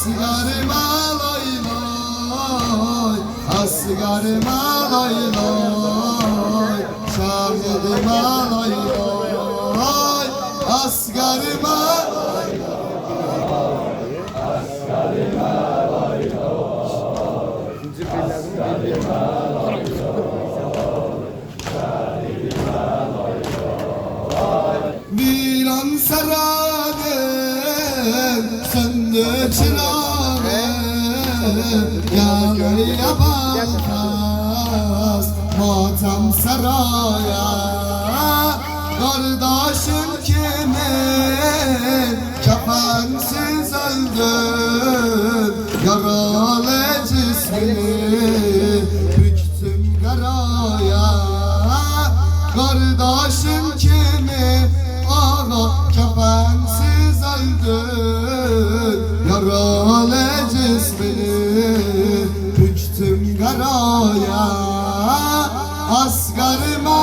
asgarıma loy loy, asgarıma loy loy, şahidime loy loy, asgarıma loy loy, asgarıma loy loy, asgarıma loy loy, şahidime loy loy. Viran sarayım, söndü çırağım, yanıya bakmaz matem saraya. Kardeşim kimin kefensiz öldüm, yaralı cismini büktüm karaya. Kardeşim kimin ağa kefensiz öldüm, yaralı cismini büktüm karaya. Asgarıma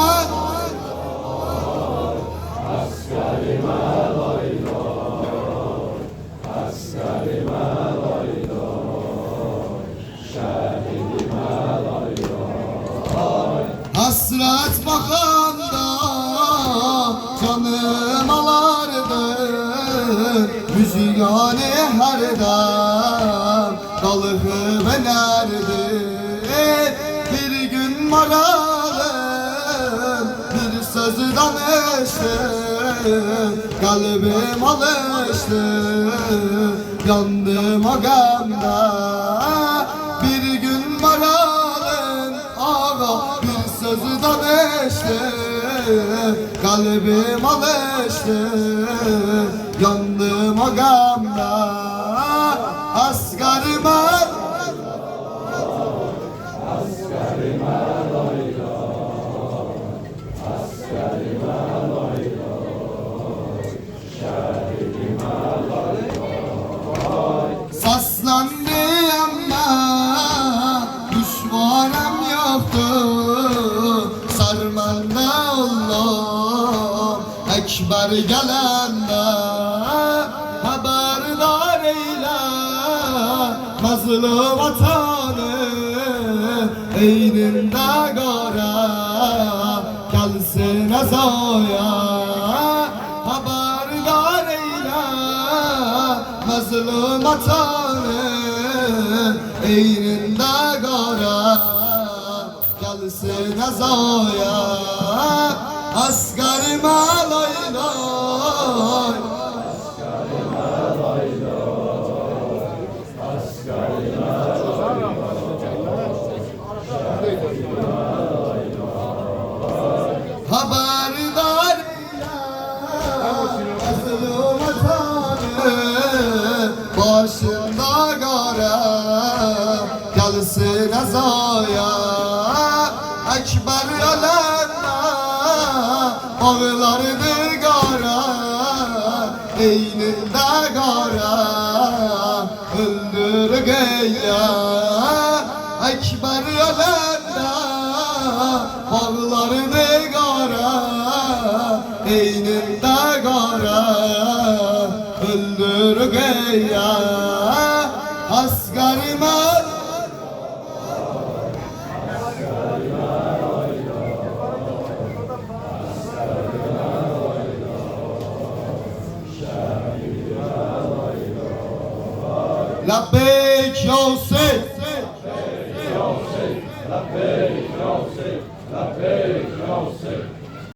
asgarıma loy loy, asgarıma loy loy, şahidime loy loy. Hasret bakanda canım alardı, müzigane her dem dalığı venerdi. Bir gün maralım bir sözü danıştı, kalbim alıştı, yandım o gamda. Bir gün maralım ağa bir sözü danıştı, kalbim alıştı, yandım o gamda. Asgarıma asgarıma loy loy, asgarıma loy loy, şahidime loy loy. Saslandı ama düşmanım yoktu, sarmanda oğlum ekber gelende. Haberdar eyle mazlum vatanı, eyninde gara gelsin azaya. Haberdar eyle mazlum vatanı, eyninde gara gelsin azaya. Asgarıma loy loy, asgarıma loy loy, asgarıma loy loy, haberdar mazlum vatanı, başında gara gelsin azaya. Ekber ölenme ağlardı gara, eyninde gara öldür geyya. Ekber ölenme ağlardı gara, eyninde gara öldür geyya. Asgarıma Labbaik ya Hüseyin.